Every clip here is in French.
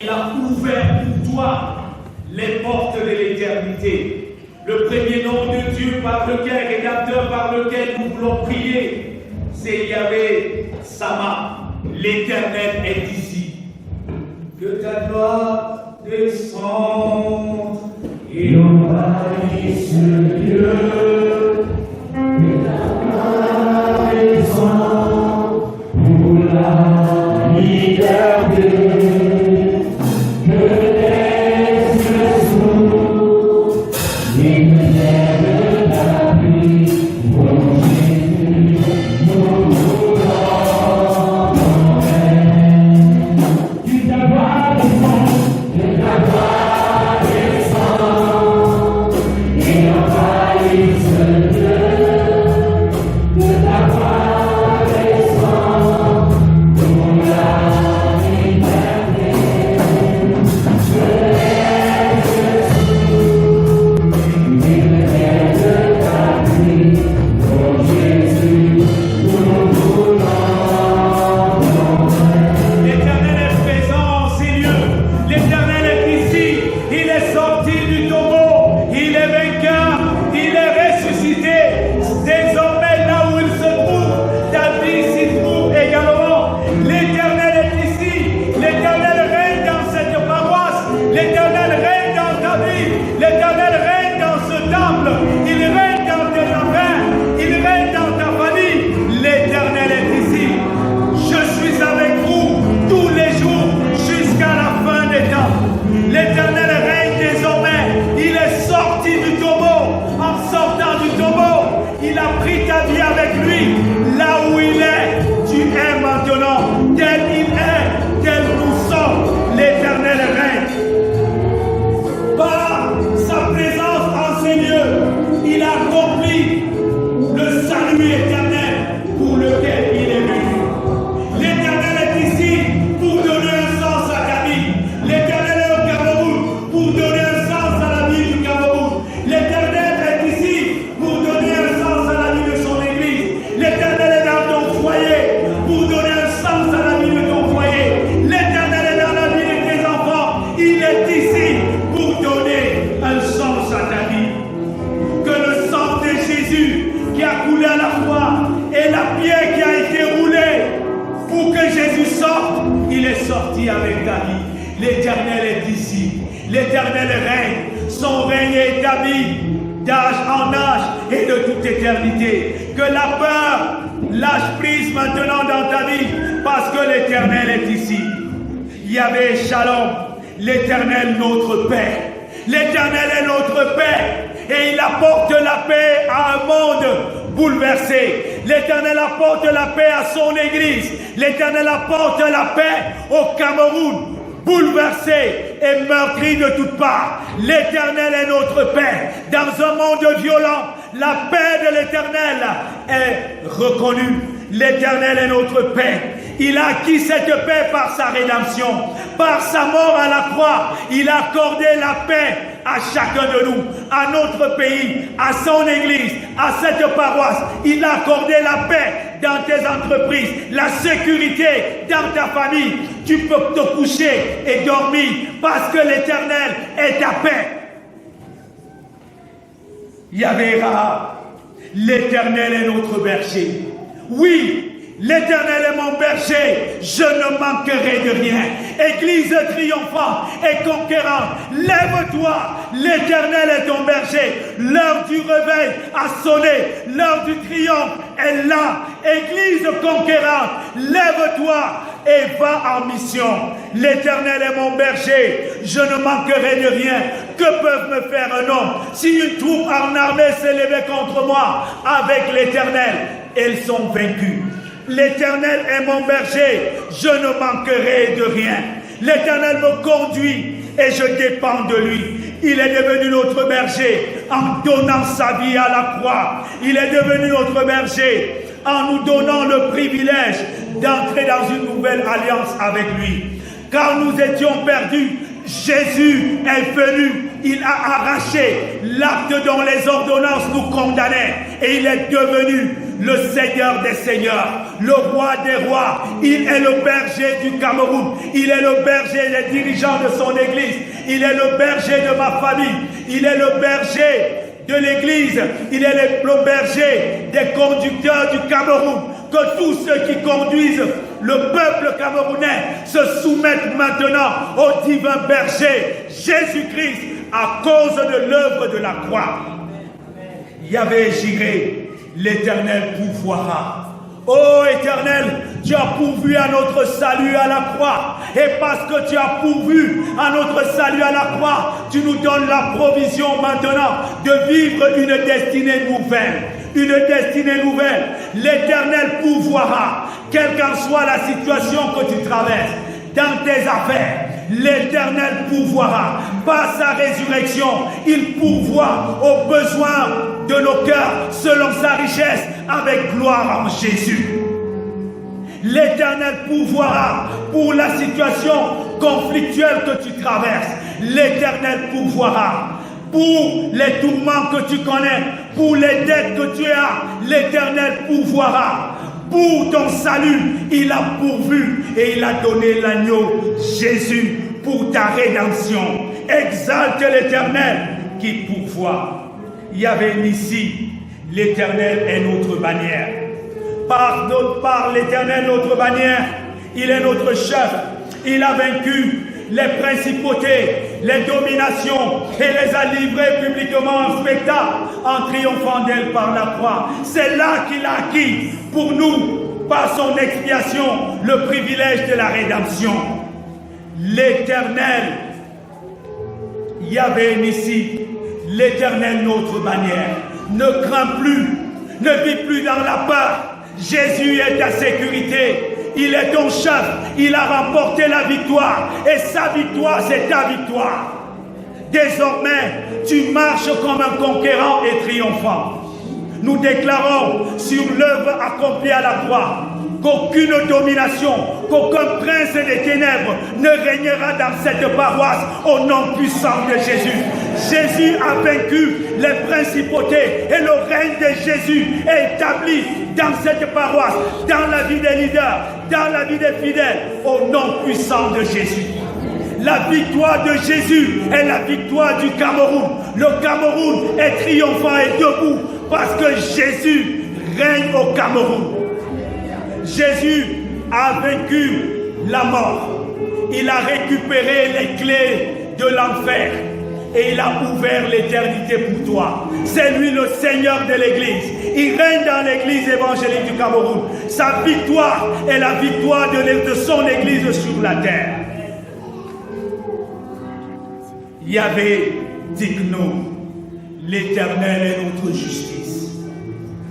Il a ouvert pour toi les portes de l'éternité. Le premier nom de Dieu par lequel, rédempteur par lequel nous voulons prier, c'est Yahvé Sama. L'Éternel est ici. Que ta gloire descende et envahisse ce lieu. Que ta gloire descende pour la liberté. Avec ta vie. L'Éternel est ici. L'Éternel règne. Son règne est établi d'âge en âge et de toute éternité. Que la peur lâche prise maintenant dans ta vie parce que l'Éternel est ici. Yahvé Shalom, l'Éternel notre Père. L'Éternel est notre Père et il apporte la paix à un monde bouleversé. L'Éternel apporte la paix à son Église. L'Éternel apporte la paix au Cameroun, bouleversé et meurtri de toutes parts. L'Éternel est notre paix. Dans un monde violent, la paix de l'Éternel est reconnue. L'Éternel est notre paix. Il a acquis cette paix par sa rédemption. Par sa mort à la croix, il a accordé la paix à chacun de nous, à notre pays, à son église, à cette paroisse. Il a accordé la paix dans tes entreprises, la sécurité dans ta famille. Tu peux te coucher et dormir parce que l'Éternel est ta paix. Yahvé Rahab, l'Éternel est notre berger. Oui, l'Éternel est mon berger, je ne manquerai de rien. Église triomphante et conquérante, lève-toi, l'Éternel est ton berger. L'heure du réveil a sonné, l'heure du triomphe est là. Église conquérante, lève-toi et va en mission. L'Éternel est mon berger, je ne manquerai de rien. Que peuvent me faire un homme si une troupe en armée s'est levée contre moi? Avec l'Éternel, elles sont vaincues. L'Éternel est mon berger, je ne manquerai de rien. L'Éternel me conduit et je dépends de lui. Il est devenu notre berger en donnant sa vie à la croix. Il est devenu notre berger en nous donnant le privilège d'entrer dans une nouvelle alliance avec lui. Quand nous étions perdus, Jésus est venu, il a arraché l'acte dont les ordonnances nous condamnaient et il est devenu le Seigneur des Seigneurs, le Roi des Rois. Il est le berger du Cameroun. Il est le berger des dirigeants de son église. Il est le berger de ma famille. Il est le berger de l'église. Il est le berger des conducteurs du Cameroun. Que tous ceux qui conduisent le peuple camerounais se soumettent maintenant au divin berger, Jésus-Christ, à cause de l'œuvre de la croix. Yahvé Jireh, l'Éternel pourvoira. Ô Éternel, tu as pourvu à notre salut à la croix. Et parce que tu as pourvu à notre salut à la croix, tu nous donnes la provision maintenant de vivre une destinée nouvelle. Une destinée nouvelle. L'Éternel pourvoira, quelle qu'en soit la situation que tu traverses, dans tes affaires. L'Éternel pourvoira. Par sa résurrection, il pourvoit aux besoins de nos cœurs selon sa richesse avec gloire en Jésus. L'Éternel pourvoira pour la situation conflictuelle que tu traverses. L'Éternel pourvoira pour les tourments que tu connais, pour les dettes que tu as. L'Éternel pourvoira. Pour ton salut, il a pourvu et il a donné l'agneau Jésus pour ta rédemption. Exalte l'Éternel qui pourvoit. Yahvé Nissi, l'Éternel est notre bannière. Par l'Éternel notre bannière, il est notre chef. Il a vaincu les principautés, les dominations et les a livrées publiquement en spectacle en triomphant d'elles par la croix. C'est là qu'il a acquis pour nous, par son expiation, le privilège de la rédemption. L'Éternel, Yahvé Nissi, l'Éternel notre bannière. Ne crains plus, ne vis plus dans la peur. Jésus est ta sécurité. Il est ton chef, il a remporté la victoire et sa victoire c'est ta victoire. Désormais, tu marches comme un conquérant et triomphant. Nous déclarons sur l'œuvre accomplie à la croix qu'aucune domination, qu'aucun prince des ténèbres ne régnera dans cette paroisse au nom puissant de Jésus. Jésus a vaincu les principautés et le règne de Jésus est établi dans cette paroisse, dans la vie des leaders, dans la vie des fidèles, au nom puissant de Jésus. La victoire de Jésus est la victoire du Cameroun. Le Cameroun est triomphant et debout parce que Jésus règne au Cameroun. Jésus a vaincu la mort. Il a récupéré les clés de l'enfer et il a ouvert l'éternité pour toi. C'est lui le Seigneur de l'Église. Il règne dans l'Église évangélique du Cameroun. Sa victoire est la victoire de son Église sur la terre. Yahvé, digne-nous, l'Éternel est notre justice.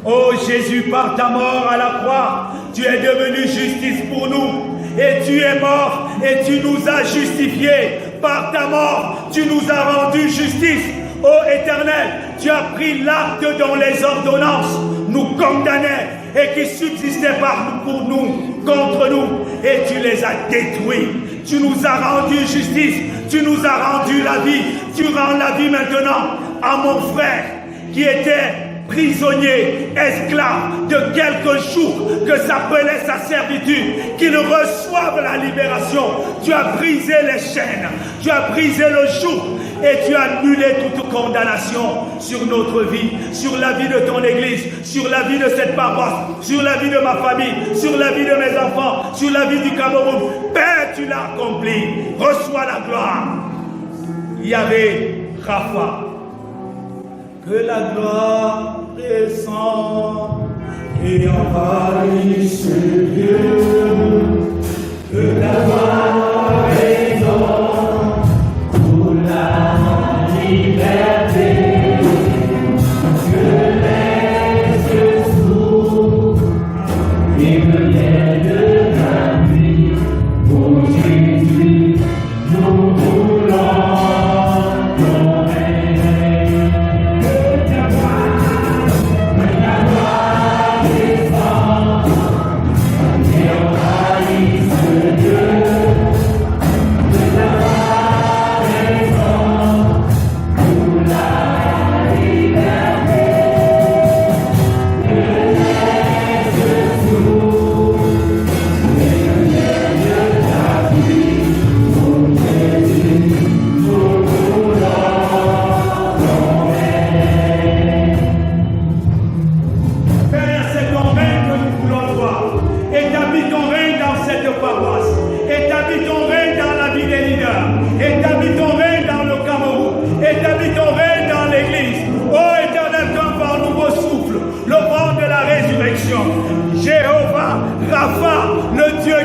Oh Jésus, par ta mort à la croix, tu es devenu justice pour nous. Et tu es mort et tu nous as justifiés. Par ta mort, tu nous as rendu justice. Ô Éternel, tu as pris l'acte dont les ordonnances nous condamnaient et qui subsistaient pour nous, contre nous, et tu les as détruits. Tu nous as rendu justice, tu nous as rendu la vie. Tu rends la vie maintenant à mon frère qui était prisonnier, esclave de quelques jours que s'appelait sa servitude, qu'il reçoive la libération. Tu as brisé les chaînes, tu as brisé le joug et tu as annulé toute condamnation sur notre vie, sur la vie de ton église, sur la vie de cette paroisse, sur la vie de ma famille, sur la vie de mes enfants, sur la vie du Cameroun. Père, tu l'as accompli. Reçois la gloire. Yahvé Rapha. Que la gloire descende et envahisse ce lieu. Que la gloire résonne pour la liberté. Que les cieux s'ouvrent et que les de la nuit. Pour Jésus, nous voulons. Dieu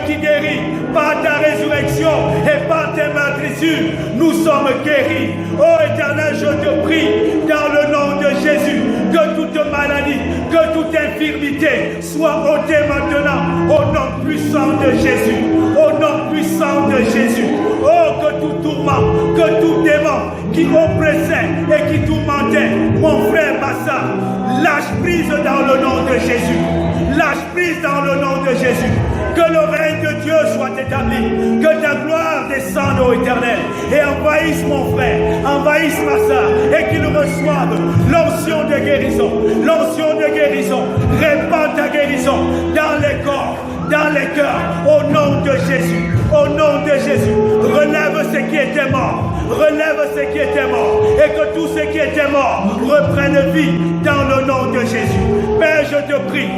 qui guérit par ta résurrection et par tes meurtrissures. Nous sommes guéris. Oh Éternel, je te prie, dans le nom de Jésus, que toute maladie, que toute infirmité soit ôtée maintenant, au nom puissant de Jésus. Au nom puissant de Jésus. Oh, que tout tourment, que tout démon qui oppressait et qui tourmentait mon frère Massa, lâche prise dans le nom de Jésus. Lâche prise dans le nom de Jésus. Que le règne de Dieu soit établi. Que ta gloire descende, ô Éternel, et envahisse mon frère, envahisse Massa, et qu'il reçoive l'onction de guérison. L'onction de guérison. Répand ta guérison dans les corps, dans les cœurs, au nom de Jésus. Au nom de Jésus, relève ce qui était mort. Relève ce qui était mort. Et que tout ce qui était mort reprenne vie dans le nom de Jésus. Père, je te prie,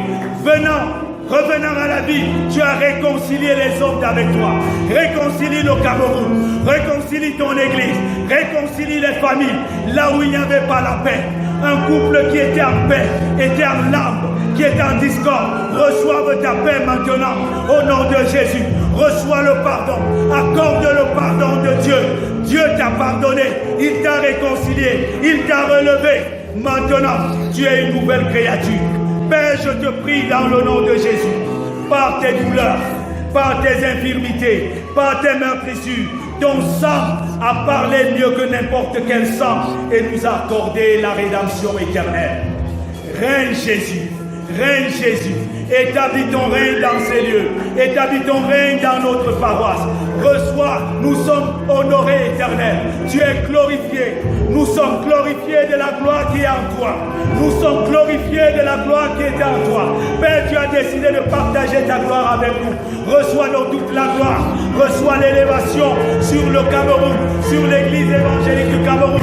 revenant à la vie, tu as réconcilié les hommes avec toi. Réconcilie le Cameroun. Réconcilie ton église. Réconcilie les familles. Là où il n'y avait pas la paix. Un couple qui était en paix, était en larmes, qui est en discorde, reçoive ta paix maintenant au nom de Jésus. Reçois le pardon, accorde le pardon de Dieu. Dieu t'a pardonné, il t'a réconcilié, il t'a relevé. Maintenant, tu es une nouvelle créature. Père, je te prie dans le nom de Jésus, par tes douleurs, par tes infirmités, par tes meurtrissures, ton sang a parlé mieux que n'importe quel sang et nous a accordé la rédemption éternelle. Règne Jésus. Règne Jésus, établis ton règne dans ces lieux, établis ton règne dans notre paroisse. Reçois, nous sommes honorés, Éternel. Tu es glorifié. Nous sommes glorifiés de la gloire qui est en toi. Nous sommes glorifiés de la gloire qui est en toi. Père, tu as décidé de partager ta gloire avec nous. Reçois donc toute la gloire. Reçois l'élévation sur le Cameroun, sur l'église évangélique du Cameroun.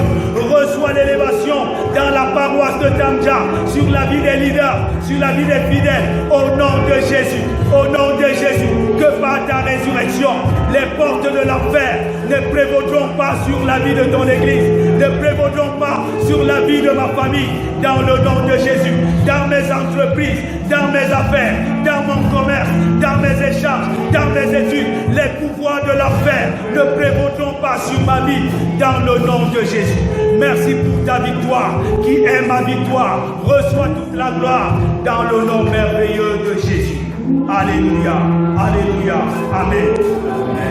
Reçois l'élévation dans la paroisse de Tamja, sur la vie des leaders, sur la vie des fidèles, au nom de Jésus, au nom de Jésus, que par ta résurrection, les portes de l'enfer ne prévaudront pas sur la vie de ton église, ne prévaudront pas sur la vie de ma famille, dans le nom de Jésus, dans mes entreprises, dans mes affaires, dans mon commerce, dans mes échanges, dans mes études, les pouvoirs de l'enfer ne prévaudront pas sur ma vie, dans le nom de Jésus. Merci pour ta victoire, qui est ma victoire. Reçois toute la gloire dans le nom merveilleux de Jésus. Alléluia, alléluia, amen.